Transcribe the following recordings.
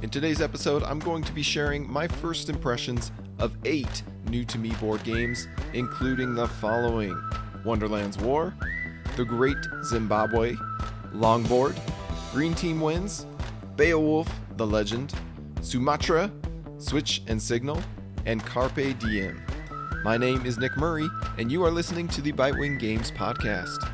In today's episode, I'm going to be sharing my first impressions of 8 new-to-me board games, including the following: Wonderland's War, The Great Zimbabwe, Longboard, Green Team Wins, Beowulf, The Legend, Sumatra, Switch and Signal, and Carpe Diem. My name is Nick Murray, and you are listening to the Bitewing Games podcast.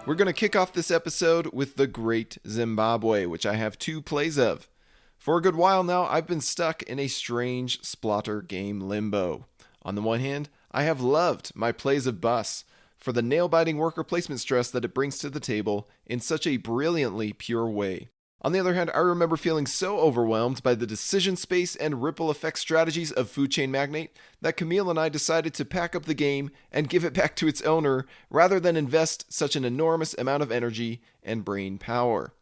We're going to kick off this episode with The Great Zimbabwe, which I have 2 plays of. For a good while now, I've been stuck in a strange splotter game limbo. On the one hand, I have loved my plays of Bus for the nail-biting worker placement stress that it brings to the table in such a brilliantly pure way. On the other hand, I remember feeling so overwhelmed by the decision space and ripple effect strategies of Food Chain Magnate that Camille and I decided to pack up the game and give it back to its owner rather than invest such an enormous amount of energy and brain power.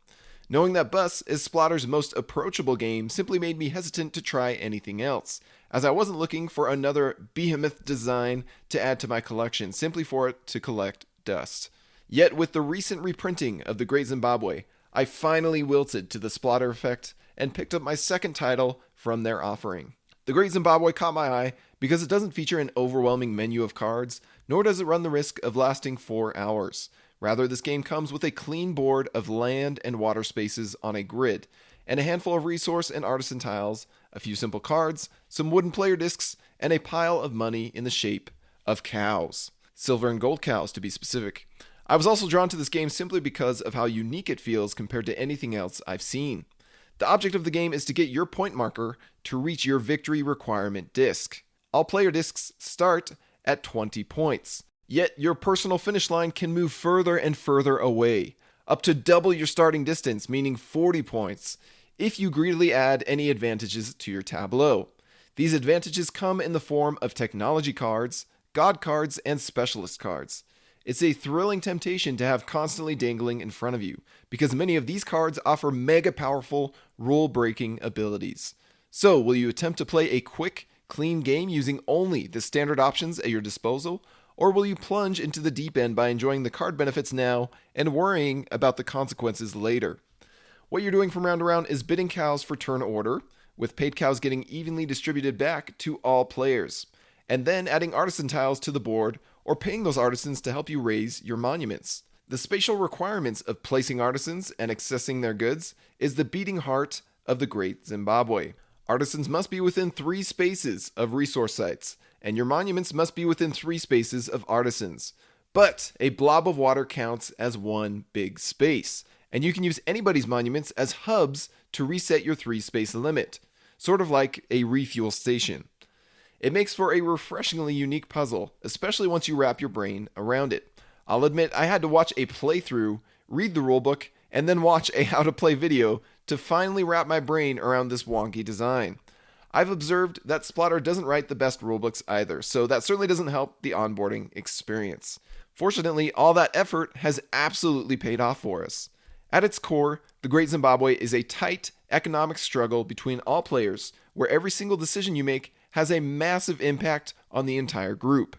Knowing that Bus is Splotter's most approachable game simply made me hesitant to try anything else, as I wasn't looking for another behemoth design to add to my collection simply for it to collect dust. Yet with the recent reprinting of The Great Zimbabwe, I finally wilted to the Splotter effect and picked up my second title from their offering. The Great Zimbabwe caught my eye because it doesn't feature an overwhelming menu of cards, nor does it run the risk of lasting 4 hours. Rather, this game comes with a clean board of land and water spaces on a grid, and a handful of resource and artisan tiles, a few simple cards, some wooden player discs, and a pile of money in the shape of cows. Silver and gold cows, to be specific. I was also drawn to this game simply because of how unique it feels compared to anything else I've seen. The object of the game is to get your point marker to reach your victory requirement disc. All player discs start at 20 points. Yet your personal finish line can move further and further away, up to double your starting distance, meaning 40 points, if you greedily add any advantages to your tableau. These advantages come in the form of technology cards, god cards, and specialist cards. It's a thrilling temptation to have constantly dangling in front of you, because many of these cards offer mega powerful, rule-breaking abilities. So, will you attempt to play a quick, clean game using only the standard options at your disposal, or will you plunge into the deep end by enjoying the card benefits now and worrying about the consequences later? What you're doing from round to round is bidding cows for turn order, with paid cows getting evenly distributed back to all players, and then adding artisan tiles to the board, or paying those artisans to help you raise your monuments. The spatial requirements of placing artisans and accessing their goods is the beating heart of the Great Zimbabwe. Artisans must be within 3 spaces of resource sites, and your monuments must be within 3 spaces of artisans. But a blob of water counts as one big space, and you can use anybody's monuments as hubs to reset your 3-space limit, sort of like a refuel station. It makes for a refreshingly unique puzzle, especially once you wrap your brain around it. I'll admit I had to watch a playthrough, read the rulebook, and then watch a how to play video to finally wrap my brain around this wonky design. I've observed that Splotter doesn't write the best rulebooks either, so that certainly doesn't help the onboarding experience. Fortunately, all that effort has absolutely paid off for us. At its core, The Great Zimbabwe is a tight economic struggle between all players, where every single decision you make has a massive impact on the entire group.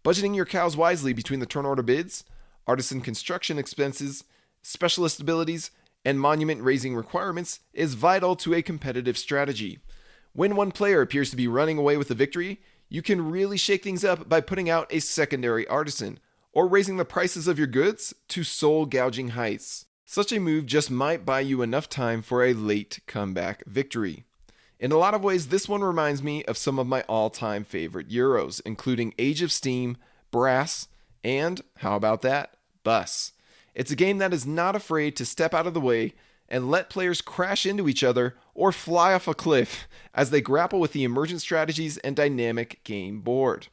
Budgeting your cows wisely between the turn order bids, artisan construction expenses, specialist abilities, and monument raising requirements is vital to a competitive strategy. When one player appears to be running away with the victory, you can really shake things up by putting out a secondary artisan, or raising the prices of your goods to soul-gouging heights. Such a move just might buy you enough time for a late comeback victory. In a lot of ways, this one reminds me of some of my all-time favorite Euros, including Age of Steam, Brass, and, how about that, Bus. It's a game that is not afraid to step out of the way and let players crash into each other or fly off a cliff as they grapple with the emergent strategies and dynamic game board.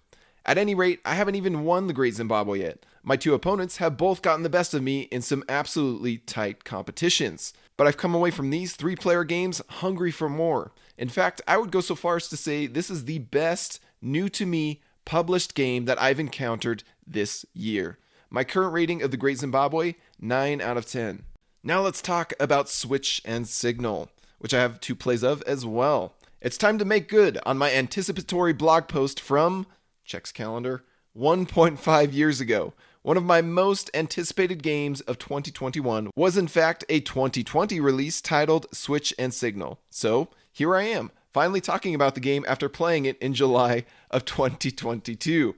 At any rate, I haven't even won the Great Zimbabwe yet. My 2 opponents have both gotten the best of me in some absolutely tight competitions. But I've come away from these 3-player games hungry for more. In fact, I would go so far as to say this is the best new-to-me published game that I've encountered this year. My current rating of The Great Zimbabwe, 9 out of 10. Now let's talk about Switch and Signal, which I have 2 plays of as well. It's time to make good on my anticipatory blog post from, checks calendar, 1.5 years ago. One of my most anticipated games of 2021 was in fact a 2020 release titled Switch and Signal. So here I am, finally talking about the game after playing it in July of 2022.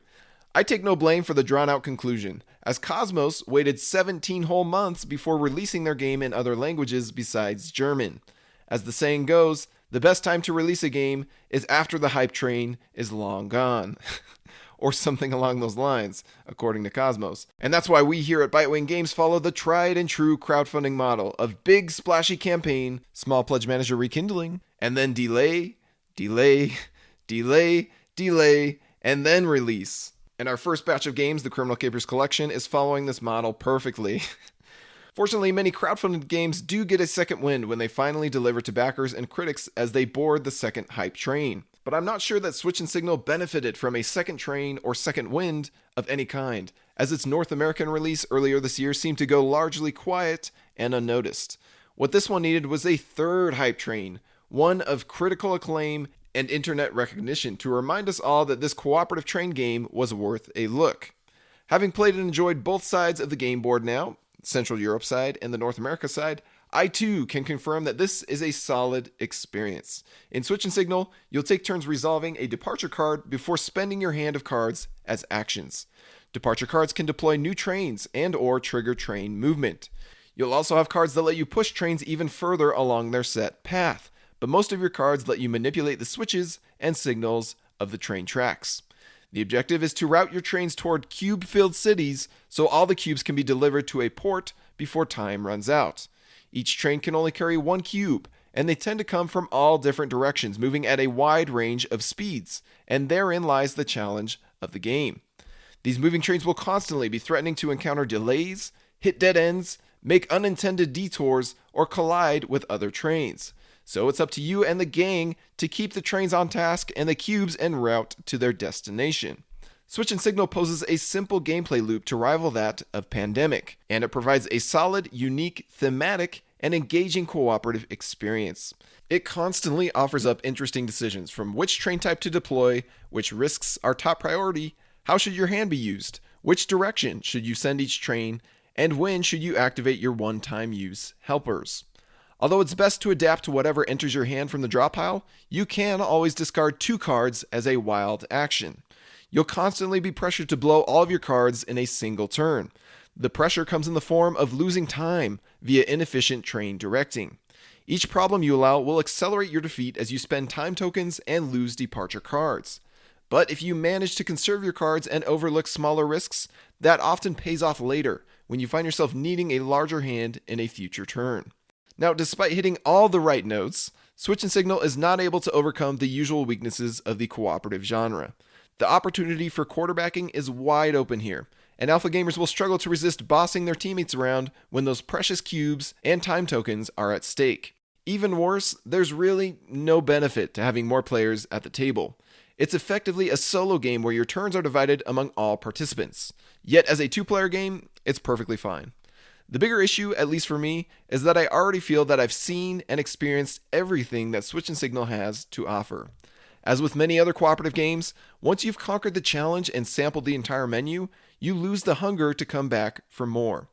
I take no blame for the drawn-out conclusion, as Cosmos waited 17 whole months before releasing their game in other languages besides German. As the saying goes, the best time to release a game is after the hype train is long gone. Or something along those lines, according to Cosmos. And that's why we here at Bitewing Games follow the tried and true crowdfunding model of big splashy campaign, small pledge manager rekindling, and then delay, and then release. And our first batch of games, the Criminal Capers Collection, is following this model perfectly. Fortunately, many crowdfunded games do get a second wind when they finally deliver to backers and critics as they board the second hype train. But I'm not sure that Switch and Signal benefited from a second train or second wind of any kind, as its North American release earlier this year seemed to go largely quiet and unnoticed. What this one needed was a third hype train, one of critical acclaim and internet recognition, to remind us all that this cooperative train game was worth a look. Having played and enjoyed both sides of the game board now, Central Europe side and the North America side, I too can confirm that this is a solid experience. In Switch and Signal, you'll take turns resolving a departure card before spending your hand of cards as actions. Departure cards can deploy new trains and or trigger train movement. You'll also have cards that let you push trains even further along their set path, but most of your cards let you manipulate the switches and signals of the train tracks. The objective is to route your trains toward cube-filled cities so all the cubes can be delivered to a port before time runs out. Each train can only carry 1 cube, and they tend to come from all different directions, moving at a wide range of speeds, and therein lies the challenge of the game. These moving trains will constantly be threatening to encounter delays, hit dead ends, make unintended detours, or collide with other trains. So it's up to you and the gang to keep the trains on task and the cubes en route to their destination. Switch and Signal poses a simple gameplay loop to rival that of Pandemic, and it provides a solid, unique, thematic, and engaging cooperative experience. It constantly offers up interesting decisions from which train type to deploy, which risks are top priority, how should your hand be used, which direction should you send each train, and when should you activate your one-time use helpers. Although it's best to adapt to whatever enters your hand from the draw pile, you can always discard 2 cards as a wild action. You'll constantly be pressured to blow all of your cards in a single turn. The pressure comes in the form of losing time via inefficient train directing. Each problem you allow will accelerate your defeat as you spend time tokens and lose departure cards. But if you manage to conserve your cards and overlook smaller risks, that often pays off later when you find yourself needing a larger hand in a future turn. Now, despite hitting all the right notes, Switch and Signal is not able to overcome the usual weaknesses of the cooperative genre. The opportunity for quarterbacking is wide open here, and alpha gamers will struggle to resist bossing their teammates around when those precious cubes and time tokens are at stake. Even worse, there's really no benefit to having more players at the table. It's effectively a solo game where your turns are divided among all participants. Yet as a 2-player game, it's perfectly fine. The bigger issue, at least for me, is that I already feel that I've seen and experienced everything that Switch and Signal has to offer. As with many other cooperative games, once you've conquered the challenge and sampled the entire menu, you lose the hunger to come back for more.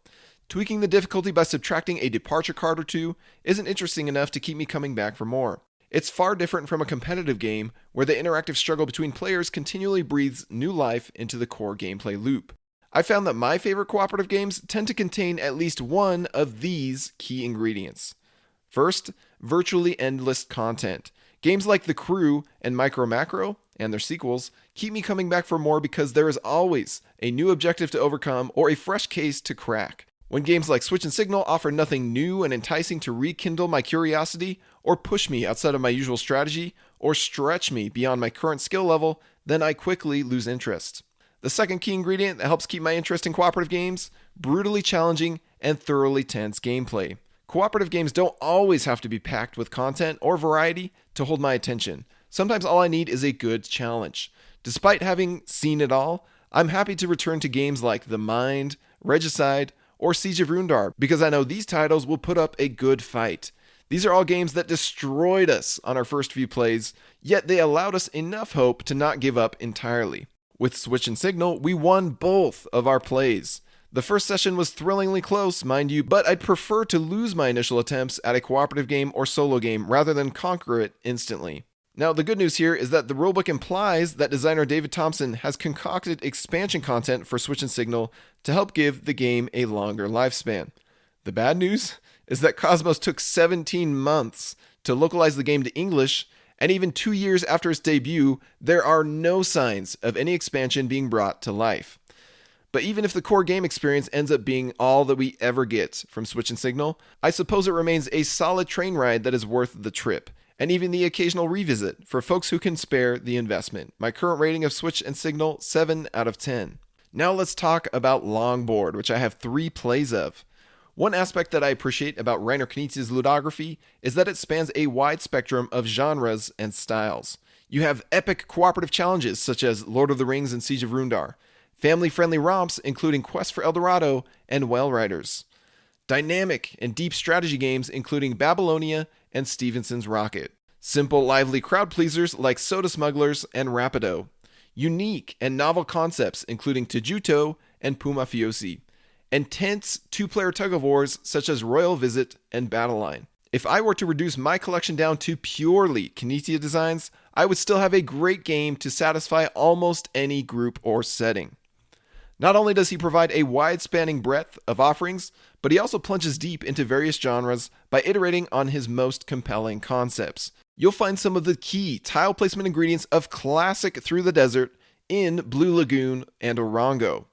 Tweaking the difficulty by subtracting a departure card or 2 isn't interesting enough to keep me coming back for more. It's far different from a competitive game where the interactive struggle between players continually breathes new life into the core gameplay loop. I found that my favorite cooperative games tend to contain at least one of these key ingredients. First, virtually endless content. Games like The Crew and Micro Macro, and their sequels, keep me coming back for more because there is always a new objective to overcome or a fresh case to crack. When games like Switch and Signal offer nothing new and enticing to rekindle my curiosity, or push me outside of my usual strategy, or stretch me beyond my current skill level, then I quickly lose interest. The second key ingredient that helps keep my interest in cooperative games: brutally challenging and thoroughly tense gameplay. Cooperative games don't always have to be packed with content or variety to hold my attention. Sometimes all I need is a good challenge. Despite having seen it all, I'm happy to return to games like The Mind, Regicide, or Siege of Rundar, because I know these titles will put up a good fight. These are all games that destroyed us on our first few plays, yet they allowed us enough hope to not give up entirely. With Switch and Signal, we won both of our plays. The first session was thrillingly close, mind you, but I'd prefer to lose my initial attempts at a cooperative game or solo game rather than conquer it instantly. Now, the good news here is that the rulebook implies that designer David Thompson has concocted expansion content for Switch and Signal to help give the game a longer lifespan. The bad news is that Cosmos took 17 months to localize the game to English, and even 2 years after its debut, there are no signs of any expansion being brought to life. But even if the core game experience ends up being all that we ever get from Switch and Signal, I suppose it remains a solid train ride that is worth the trip, and even the occasional revisit for folks who can spare the investment. My current rating of Switch and Signal, 7 out of 10. Now let's talk about Longboard, which I have 3 plays of. One aspect that I appreciate about Reiner Knizia's ludography is that it spans a wide spectrum of genres and styles. You have epic cooperative challenges such as Lord of the Rings and Siege of Rundar, family-friendly romps including Quest for El Dorado and Well Riders, dynamic and deep strategy games including Babylonia and Stevenson's Rocket, simple, lively crowd pleasers like Soda Smugglers and Rapido, unique and novel concepts including Tajuto and Puma Fiosi, and tense 2-player tug-of-wars such as Royal Visit and Battle Line. If I were to reduce my collection down to purely Knizia designs, I would still have a great game to satisfy almost any group or setting. Not only does he provide a wide-spanning breadth of offerings, but he also plunges deep into various genres by iterating on his most compelling concepts. You'll find some of the key tile placement ingredients of classic Through the Desert in Blue Lagoon and Orongo.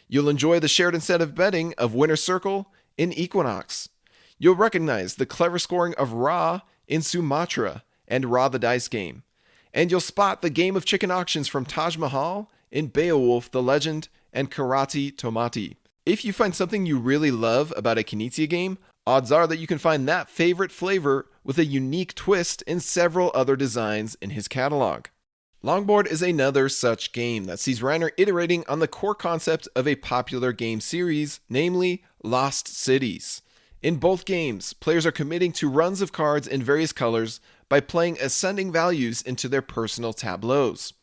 You'll enjoy the shared incentive betting of Winner's Circle in Equinox. You'll recognize the clever scoring of Ra in Sumatra and Ra the Dice Game. And you'll spot the game of chicken auctions from Taj Mahal in Beowulf the Legend and Karate Tomati. If you find something you really love about a Knizia game, odds are that you can find that favorite flavor with a unique twist in several other designs in his catalog. Longboard is another such game that sees Reiner iterating on the core concept of a popular game series, namely Lost Cities. In both games, players are committing to runs of cards in various colors by playing ascending values into their personal tableaus.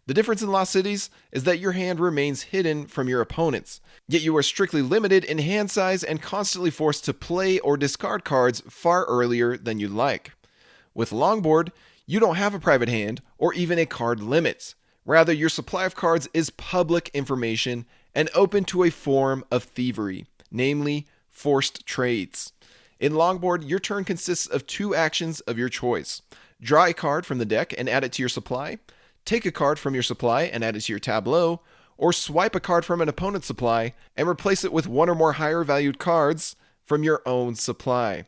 The difference in Lost Cities is that your hand remains hidden from your opponents, yet you are strictly limited in hand size and constantly forced to play or discard cards far earlier than you'd like. With Longboard, you don't have a private hand or even a card limit. Rather, your supply of cards is public information and open to a form of thievery, namely forced trades. In Longboard, your turn consists of 2 actions of your choice. Draw a card from the deck and add it to your supply, take a card from your supply and add it to your tableau, or swipe a card from an opponent's supply and replace it with 1 or more higher valued cards from your own supply.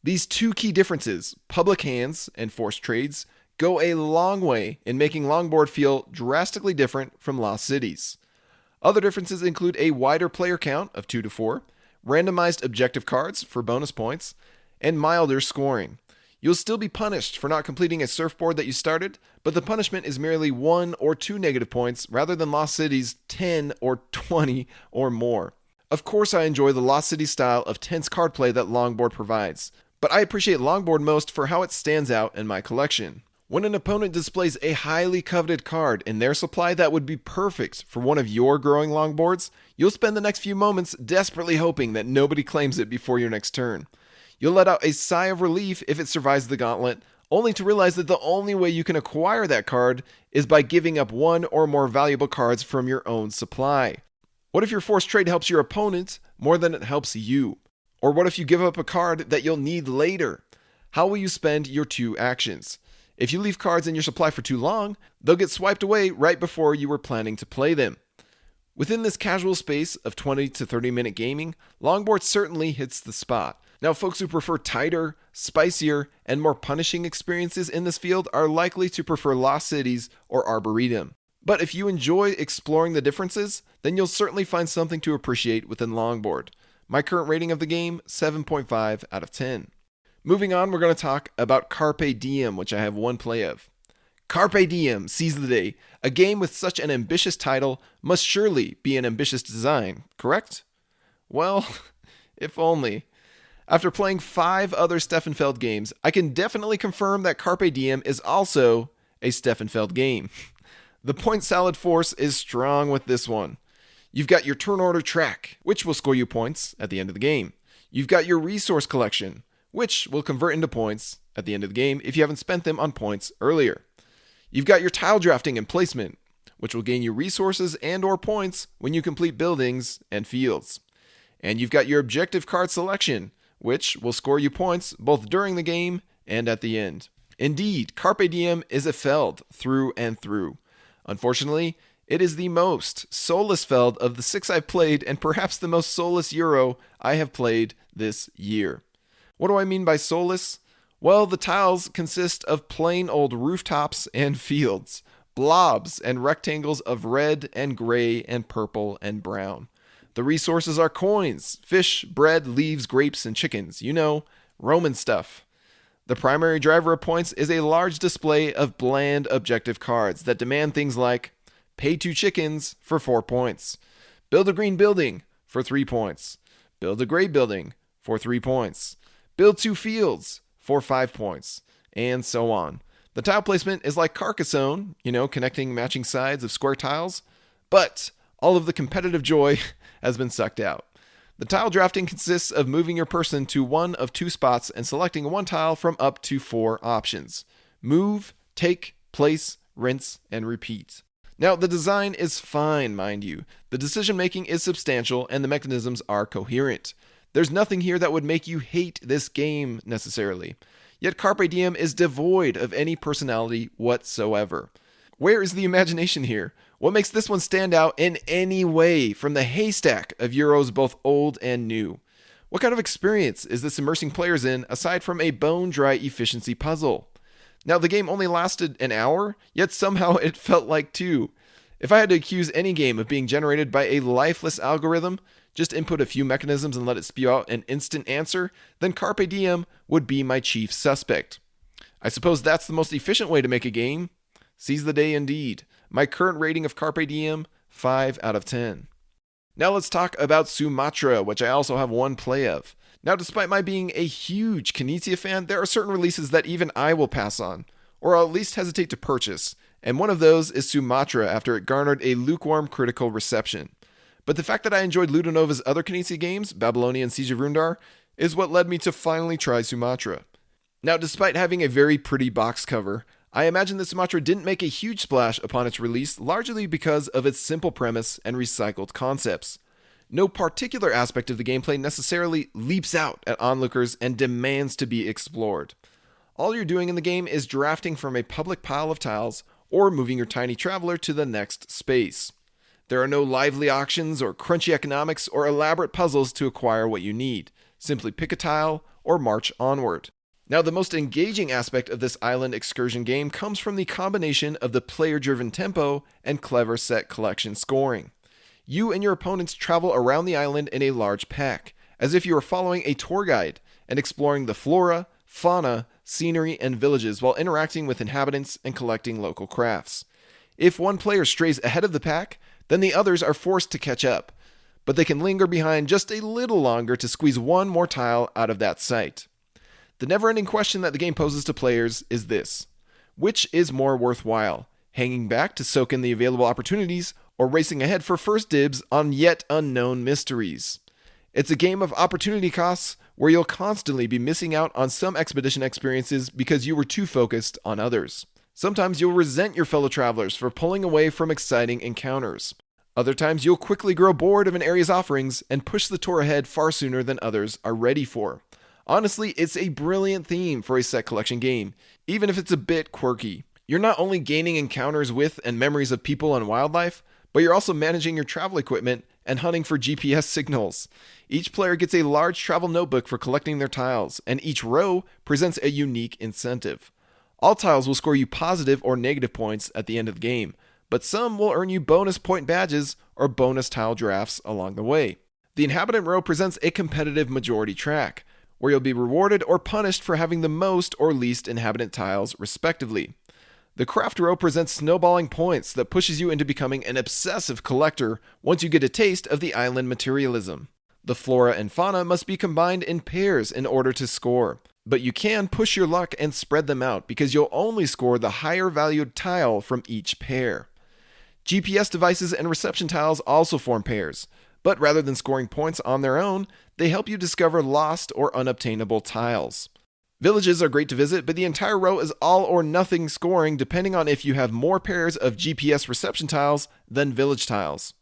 These 2 key differences, public hands and forced trades, go a long way in making Longboard feel drastically different from Lost Cities. Other differences include a wider player count of 2 to 4, randomized objective cards for bonus points, and milder scoring. You'll still be punished for not completing a surfboard that you started, but the punishment is merely 1 or 2 negative points rather than Lost Cities' 10 or 20 or more. Of course, I enjoy the Lost Cities style of tense card play that Longboard provides, but I appreciate Longboard most for how it stands out in my collection. When an opponent displays a highly coveted card in their supply that would be perfect for one of your growing longboards, you'll spend the next few moments desperately hoping that nobody claims it before your next turn. You'll let out a sigh of relief if it survives the gauntlet, only to realize that the only way you can acquire that card is by giving up 1 or more valuable cards from your own supply. What if your forced trade helps your opponent more than it helps you? Or what if you give up a card that you'll need later? How will you spend your 2 actions? If you leave cards in your supply for too long, they'll get swiped away right before you were planning to play them. Within this casual space of 20 to 30 minute gaming, Longboard certainly hits the spot. Now, folks who prefer tighter, spicier, and more punishing experiences in this field are likely to prefer Lost Cities or Arboretum. But if you enjoy exploring the differences, then you'll certainly find something to appreciate within Longboard. My current rating of the game, 7.5 out of 10. Moving on, we're going to talk about Carpe Diem, which I have 1 play of. Carpe Diem, seize the day. A game with such an ambitious title must surely be an ambitious design, correct? Well, If only. After playing 5 other Steffenfeld games, I can definitely confirm that Carpe Diem is also a Steffenfeld game. The point salad force is strong with this one. You've got your turn order track, which will score you points at the end of the game. You've got your resource collection, which will convert into points at the end of the game if you haven't spent them on points earlier. You've got your tile drafting and placement, which will gain you resources and or points when you complete buildings and fields. And you've got your objective card selection, which will score you points both during the game and at the end. Indeed, Carpe Diem is a Feld through and through. Unfortunately, it is the most soulless Feld of the 6 I've played and perhaps the most soulless Euro I have played this year. What do I mean by soulless? Well, the tiles consist of plain old rooftops and fields, blobs and rectangles of red and gray and purple and brown. The resources are coins, fish, bread, leaves, grapes, and chickens. You know, Roman stuff. The primary driver of points is a large display of bland objective cards that demand things like pay 2 chickens for 4 points, build a green building for 3 points, build a gray building for 3 points, build 2 fields for 5 points, and so on. The tile placement is like Carcassonne, connecting matching sides of square tiles, but all of the competitive joy has been sucked out. The tile drafting consists of moving your person to one of 2 spots and selecting 1 tile from up to 4 options. Move, take, place, rinse, and repeat. Now, the design is fine, mind you. The decision making is substantial and the mechanisms are coherent. There's nothing here that would make you hate this game necessarily. Yet Carpe Diem is devoid of any personality whatsoever. Where is the imagination here? What makes this one stand out in any way from the haystack of Euros both old and new? What kind of experience is this immersing players in aside from a bone-dry efficiency puzzle? Now, the game only lasted an hour, yet somehow it felt like 2. If I had to accuse any game of being generated by a lifeless algorithm, just input a few mechanisms and let it spew out an instant answer, then Carpe Diem would be my chief suspect. I suppose that's the most efficient way to make a game. Seize the day indeed. My current rating of Carpe Diem, 5 out of 10. Now let's talk about Sumatra, which I also have 1 play of. Now, despite my being a huge Knizia fan, there are certain releases that even I will pass on, or I'll at least hesitate to purchase, and one of those is Sumatra after it garnered a lukewarm critical reception. But the fact that I enjoyed Ludonova's other Knizia games, Babylonia and Siege of Rundar, is what led me to finally try Sumatra. Now, despite having a very pretty box cover, I imagine that Sumatra didn't make a huge splash upon its release, largely because of its simple premise and recycled concepts. No particular aspect of the gameplay necessarily leaps out at onlookers and demands to be explored. All you're doing in the game is drafting from a public pile of tiles or moving your tiny traveler to the next space. There are no lively auctions or crunchy economics or elaborate puzzles to acquire what you need. Simply pick a tile or march onward. Now, the most engaging aspect of this island excursion game comes from the combination of the player-driven tempo and clever set collection scoring. You and your opponents travel around the island in a large pack, as if you were following a tour guide and exploring the flora, fauna, scenery, and villages while interacting with inhabitants and collecting local crafts. If one player strays ahead of the pack, then the others are forced to catch up, but they can linger behind just a little longer to squeeze one more tile out of that sight. The never-ending question that the game poses to players is this: which is more worthwhile, hanging back to soak in the available opportunities, or racing ahead for first dibs on yet unknown mysteries? It's a game of opportunity costs where you'll constantly be missing out on some expedition experiences because you were too focused on others. Sometimes you'll resent your fellow travelers for pulling away from exciting encounters. Other times you'll quickly grow bored of an area's offerings and push the tour ahead far sooner than others are ready for. Honestly, it's a brilliant theme for a set collection game, even if it's a bit quirky. You're not only gaining encounters with and memories of people and wildlife, but you're also managing your travel equipment and hunting for GPS signals. Each player gets a large travel notebook for collecting their tiles, and each row presents a unique incentive. All tiles will score you positive or negative points at the end of the game, but some will earn you bonus point badges or bonus tile drafts along the way. The inhabitant row presents a competitive majority track, where you'll be rewarded or punished for having the most or least inhabitant tiles, respectively. The craft row presents snowballing points that pushes you into becoming an obsessive collector once you get a taste of the island materialism. The flora and fauna must be combined in pairs in order to score, but you can push your luck and spread them out because you'll only score the higher valued tile from each pair. GPS devices and reception tiles also form pairs, but rather than scoring points on their own, they help you discover lost or unobtainable tiles. Villages are great to visit, but the entire row is all or nothing scoring depending on if you have more pairs of GPS reception tiles than village tiles.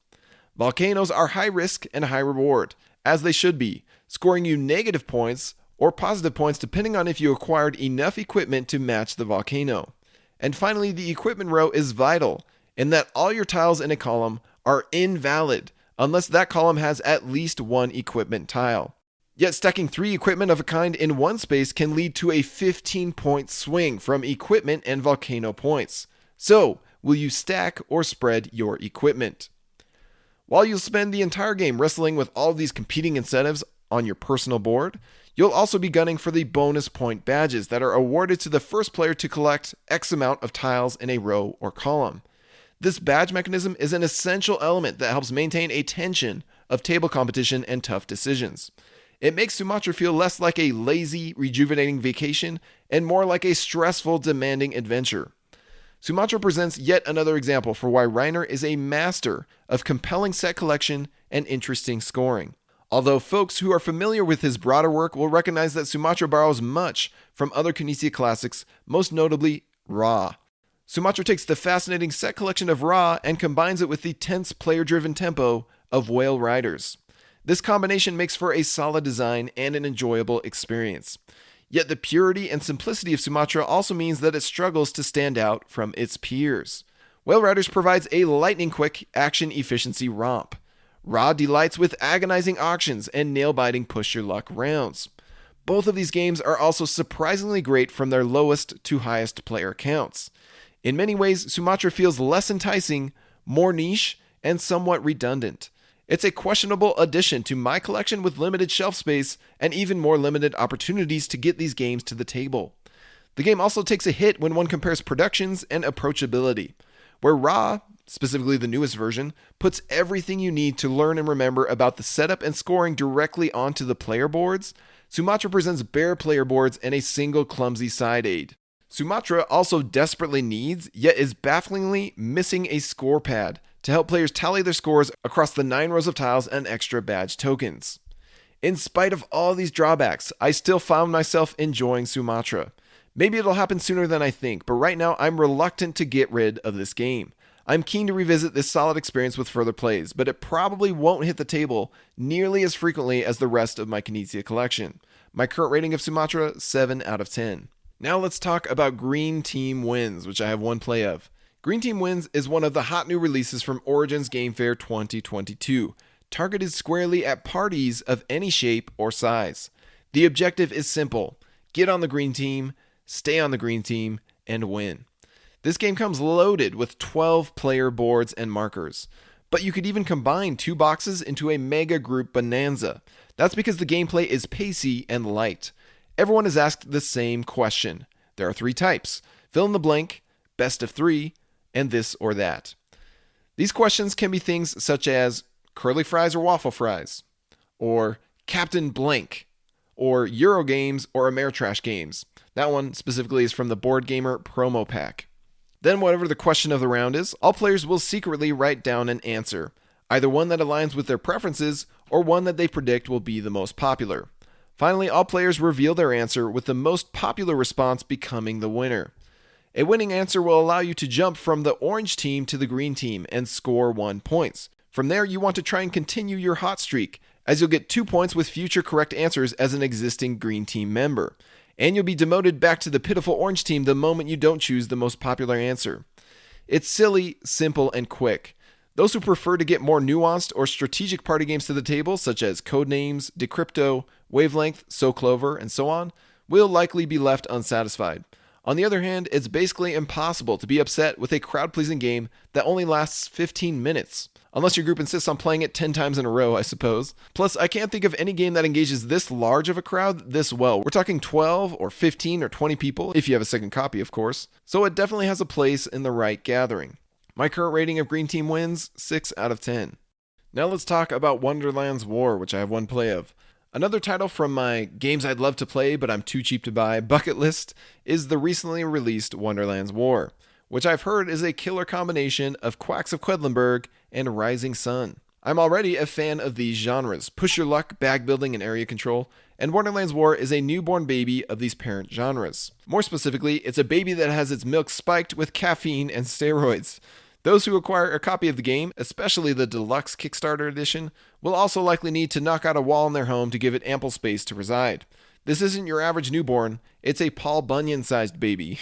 Volcanoes are high risk and high reward, as they should be, scoring you negative points or positive points depending on if you acquired enough equipment to match the volcano. And finally, the equipment row is vital in that all your tiles in a column are invalid unless that column has at least one equipment tile. Yet stacking 3 equipment of a kind in one space can lead to a 15-point swing from equipment and volcano points. So, will you stack or spread your equipment? While you'll spend the entire game wrestling with all of these competing incentives on your personal board, you'll also be gunning for the bonus point badges that are awarded to the first player to collect X amount of tiles in a row or column. This badge mechanism is an essential element that helps maintain a tension of table competition and tough decisions. It makes Sumatra feel less like a lazy, rejuvenating vacation and more like a stressful, demanding adventure. Sumatra presents yet another example for why Reiner is a master of compelling set collection and interesting scoring. Although folks who are familiar with his broader work will recognize that Sumatra borrows much from other Knizia classics, most notably Ra. Sumatra takes the fascinating set collection of Ra and combines it with the tense player-driven tempo of Whale Riders. This combination makes for a solid design and an enjoyable experience. Yet the purity and simplicity of Sumatra also means that it struggles to stand out from its peers. Whale Riders provides a lightning-quick action efficiency romp. Ra delights with agonizing auctions and nail-biting push-your-luck rounds. Both of these games are also surprisingly great from their lowest to highest player counts. In many ways, Sumatra feels less enticing, more niche, and somewhat redundant. It's a questionable addition to my collection with limited shelf space and even more limited opportunities to get these games to the table. The game also takes a hit when one compares productions and approachability, where Ra, specifically the newest version, puts everything you need to learn and remember about the setup and scoring directly onto the player boards. Sumatra presents bare player boards and a single clumsy side aid. Sumatra also desperately needs, yet is bafflingly missing a score pad to help players tally their scores across the 9 rows of tiles and extra badge tokens. In spite of all these drawbacks, I still found myself enjoying Sumatra. Maybe it'll happen sooner than I think, but right now I'm reluctant to get rid of this game. I'm keen to revisit this solid experience with further plays, but it probably won't hit the table nearly as frequently as the rest of my Knizia collection. My current rating of Sumatra, 7 out of 10. Now let's talk about Green Team Wins, which I have 1 play of. Green Team Wins is one of the hot new releases from Origins Game Fair 2022, targeted squarely at parties of any shape or size. The objective is simple: get on the green team, stay on the green team, and win. This game comes loaded with 12 player boards and markers, but you could even combine 2 boxes into a mega group bonanza. That's because the gameplay is pacey and light. Everyone is asked the same question. There are 3 types: fill in the blank, best of 3, and this or that. These questions can be things such as curly fries or waffle fries, or Captain Blank, or Euro games or Ameritrash games. That one specifically is from the Board Gamer promo pack. Then whatever the question of the round is, all players will secretly write down an answer, either one that aligns with their preferences or one that they predict will be the most popular. Finally, all players reveal their answer, with the most popular response becoming the winner. A winning answer will allow you to jump from the orange team to the green team and score 1 point. From there, you want to try and continue your hot streak, as you'll get 2 points with future correct answers as an existing green team member. And you'll be demoted back to the pitiful orange team the moment you don't choose the most popular answer. It's silly, simple, and quick. Those who prefer to get more nuanced or strategic party games to the table, such as Codenames, Decrypto, Wavelength, So Clover, and so on, will likely be left unsatisfied. On the other hand, it's basically impossible to be upset with a crowd-pleasing game that only lasts 15 minutes. Unless your group insists on playing it 10 times in a row, I suppose. Plus, I can't think of any game that engages this large of a crowd this well. We're talking 12 or 15 or 20 people, if you have a second copy, of course. So it definitely has a place in the right gathering. My current rating of Green Team Wins, 6 out of 10. Now let's talk about Wonderland's War, which I have one play of. Another title from my games I'd love to play but I'm too cheap to buy bucket list is the recently released Wonderland's War, which I've heard is a killer combination of Quacks of Quedlinburg and Rising Sun. I'm already a fan of these genres, push your luck, bag building, and area control, and Wonderland's War is a newborn baby of these parent genres. More specifically, it's a baby that has its milk spiked with caffeine and steroids. Those who acquire a copy of the game, especially the deluxe Kickstarter edition, will also likely need to knock out a wall in their home to give it ample space to reside. This isn't your average newborn, it's a Paul Bunyan-sized baby.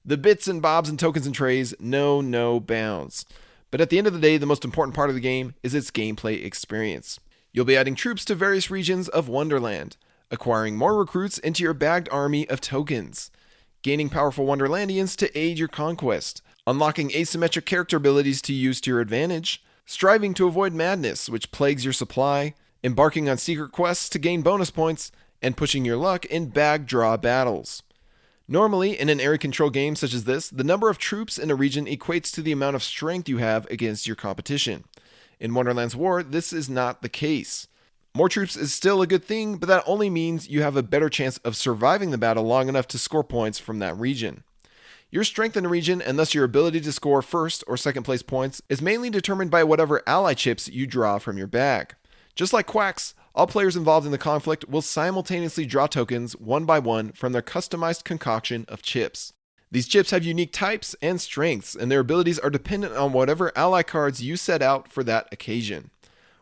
The bits and bobs and tokens and trays know no bounds. But at the end of the day, the most important part of the game is its gameplay experience. You'll be adding troops to various regions of Wonderland, acquiring more recruits into your bagged army of tokens, gaining powerful Wonderlandians to aid your conquest, unlocking asymmetric character abilities to use to your advantage, striving to avoid madness, which plagues your supply, embarking on secret quests to gain bonus points, and pushing your luck in bag draw battles. Normally, in an area control game such as this, the number of troops in a region equates to the amount of strength you have against your competition. In Wonderland's War, this is not the case. More troops is still a good thing, but that only means you have a better chance of surviving the battle long enough to score points from that region. Your strength in a region, and thus your ability to score first or second place points, is mainly determined by whatever ally chips you draw from your bag. Just like Quacks, all players involved in the conflict will simultaneously draw tokens one by one from their customized concoction of chips. These chips have unique types and strengths, and their abilities are dependent on whatever ally cards you set out for that occasion.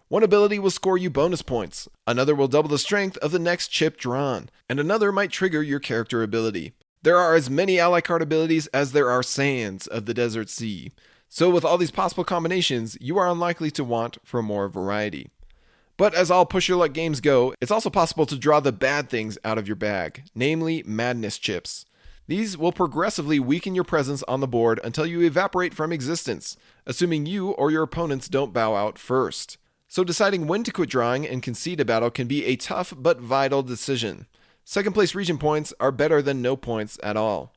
One ability will score you bonus points, another will double the strength of the next chip drawn, and another might trigger your character ability. There are as many ally card abilities as there are sands of the desert sea. So with all these possible combinations, you are unlikely to want for more variety. But as all push your luck games go, it's also possible to draw the bad things out of your bag, namely madness chips. These will progressively weaken your presence on the board until you evaporate from existence, assuming you or your opponents don't bow out first. So deciding when to quit drawing and concede a battle can be a tough but vital decision. Second place region points are better than no points at all.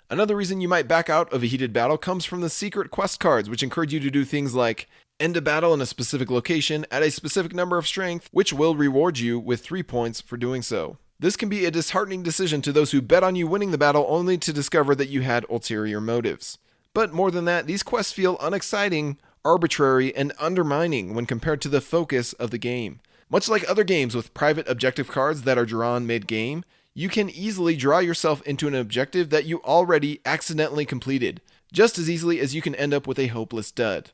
Another reason you might back out of a heated battle comes from the secret quest cards, which encourage you to do things like end a battle in a specific location at a specific number of strength, which will reward you with 3 points for doing so. This can be a disheartening decision to those who bet on you winning the battle only to discover that you had ulterior motives. But more than that, these quests feel unexciting, arbitrary, and undermining when compared to the focus of the game. Much like other games with private objective cards that are drawn mid-game, you can easily draw yourself into an objective that you already accidentally completed, just as easily as you can end up with a hopeless dud.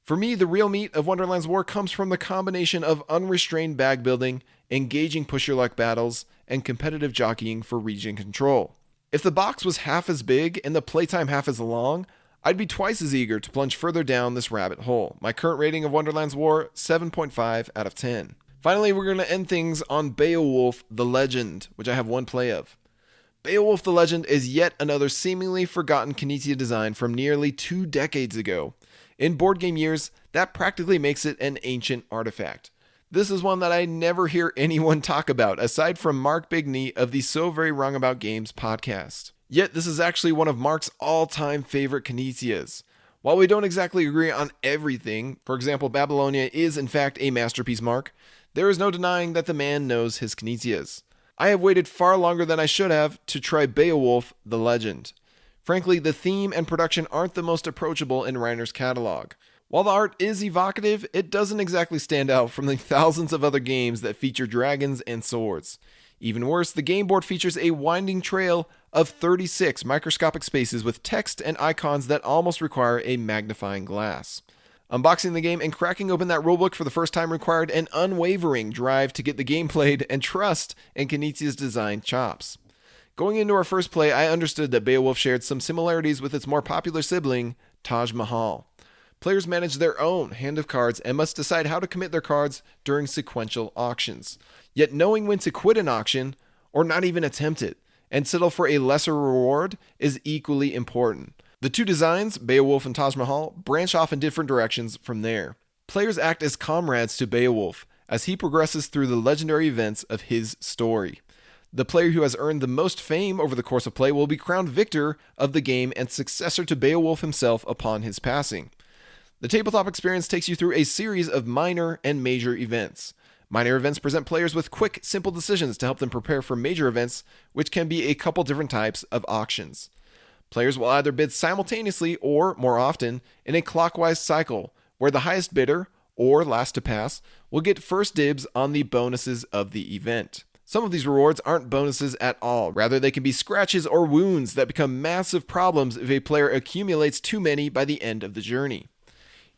For me, the real meat of Wonderland's War comes from the combination of unrestrained bag building, engaging push-your-luck battles, and competitive jockeying for region control. If the box was half as big and the playtime half as long, I'd be twice as eager to plunge further down this rabbit hole. My current rating of Wonderland's War, 7.5 out of 10. Finally, we're going to end things on Beowulf the Legend, which I have one play of. Beowulf the Legend is yet another seemingly forgotten Knizia design from nearly 2 decades ago. In board game years, that practically makes it an ancient artifact. This is one that I never hear anyone talk about, aside from Mark Bigney of the So Very Wrong About Games podcast. Yet this is actually one of Mark's all-time favorite Knizias. While we don't exactly agree on everything, for example, Babylonia is in fact a masterpiece, Mark, there is no denying that the man knows his Knizias. I have waited far longer than I should have to try Beowulf the Legend. Frankly, the theme and production aren't the most approachable in Reiner's catalog. While the art is evocative, it doesn't exactly stand out from the thousands of other games that feature dragons and swords. Even worse, the game board features a winding trail of 36 microscopic spaces with text and icons that almost require a magnifying glass. Unboxing the game and cracking open that rulebook for the first time required an unwavering drive to get the game played and trust in Knizia's design chops. Going into our first play, I understood that Beowulf shared some similarities with its more popular sibling, Taj Mahal. Players manage their own hand of cards and must decide how to commit their cards during sequential auctions. Yet knowing when to quit an auction, or not even attempt it, and settle for a lesser reward is equally important. The two designs, Beowulf and Taj Mahal, branch off in different directions from there. Players act as comrades to Beowulf as he progresses through the legendary events of his story. The player who has earned the most fame over the course of play will be crowned victor of the game and successor to Beowulf himself upon his passing. The tabletop experience takes you through a series of minor and major events. Minor events present players with quick, simple decisions to help them prepare for major events, which can be a couple different types of auctions. Players will either bid simultaneously or, more often, in a clockwise cycle, where the highest bidder, or last to pass, will get first dibs on the bonuses of the event. Some of these rewards aren't bonuses at all. Rather, they can be scratches or wounds that become massive problems if a player accumulates too many by the end of the journey.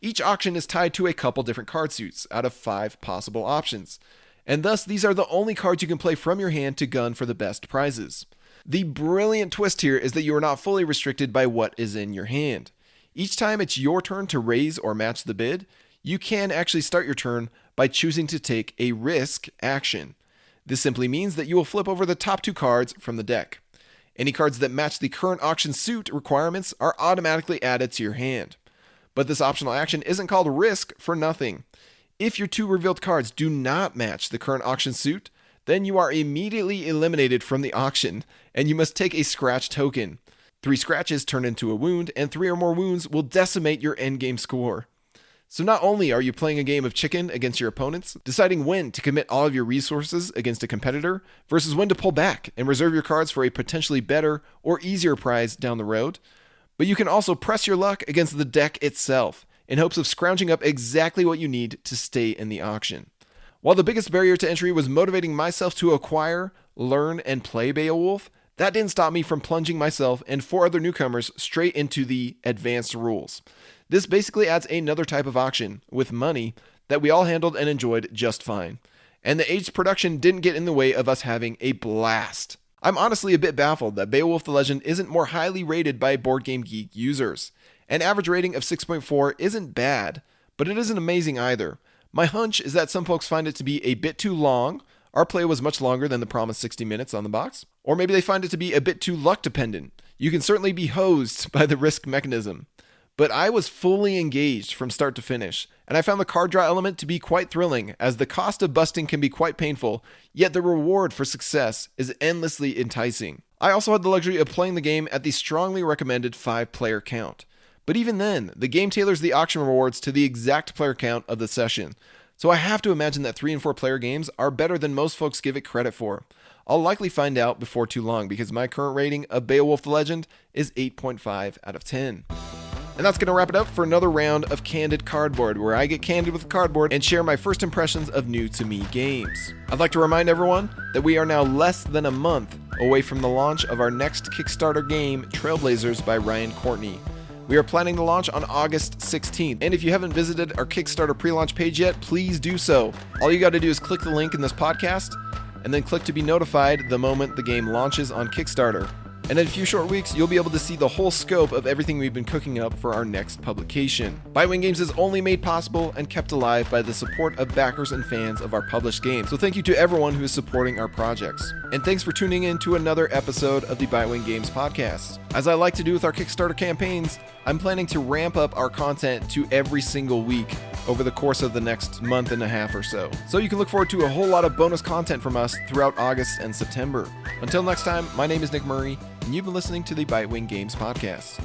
Each auction is tied to a couple different card suits out of 5 possible options, and thus these are the only cards you can play from your hand to gun for the best prizes. The brilliant twist here is that you are not fully restricted by what is in your hand. Each time it's your turn to raise or match the bid, you can actually start your turn by choosing to take a risk action. This simply means that you will flip over the top 2 cards from the deck. Any cards that match the current auction suit requirements are automatically added to your hand. But this optional action isn't called risk for nothing. If your 2 revealed cards do not match the current auction suit, then you are immediately eliminated from the auction, and you must take a scratch token. 3 scratches turn into a wound, and 3 or more wounds will decimate your endgame score. So not only are you playing a game of chicken against your opponents, deciding when to commit all of your resources against a competitor versus when to pull back and reserve your cards for a potentially better or easier prize down the road, but you can also press your luck against the deck itself in hopes of scrounging up exactly what you need to stay in the auction. While the biggest barrier to entry was motivating myself to acquire, learn, and play Beowulf, that didn't stop me from plunging myself and 4 other newcomers straight into the advanced rules. This basically adds another type of auction, with money, that we all handled and enjoyed just fine. And the aged production didn't get in the way of us having a blast. I'm honestly a bit baffled that Beowulf the Legend isn't more highly rated by Board Game Geek users. An average rating of 6.4 isn't bad, but it isn't amazing either. My hunch is that some folks find it to be a bit too long. Our play was much longer than the promised 60 minutes on the box. Or maybe they find it to be a bit too luck dependent. You can certainly be hosed by the risk mechanism. But I was fully engaged from start to finish, and I found the card draw element to be quite thrilling, as the cost of busting can be quite painful, yet the reward for success is endlessly enticing. I also had the luxury of playing the game at the strongly recommended 5-player count. But even then, the game tailors the auction rewards to the exact player count of the session, so I have to imagine that 3 and 4 player games are better than most folks give it credit for. I'll likely find out before too long, because my current rating of Beowulf the Legend is 8.5 out of 10. And that's going to wrap it up for another round of Candid Cardboard, where I get candid with the cardboard and share my first impressions of new-to-me games. I'd like to remind everyone that we are now less than a month away from the launch of our next Kickstarter game, Trailblazers by Ryan Courtney. We are planning to launch on August 16th, and if you haven't visited our Kickstarter pre-launch page yet, please do so. All you got to do is click the link in this podcast, and then click to be notified the moment the game launches on Kickstarter. And in a few short weeks, you'll be able to see the whole scope of everything we've been cooking up for our next publication. Bitewing Games is only made possible and kept alive by the support of backers and fans of our published games. So thank you to everyone who is supporting our projects. And thanks for tuning in to another episode of the Bitewing Games podcast. As I like to do with our Kickstarter campaigns, I'm planning to ramp up our content to every single week over the course of the next month and a half or so. So you can look forward to a whole lot of bonus content from us throughout August and September. Until next time, my name is Nick Murray, and you've been listening to the Bitewing Games podcast.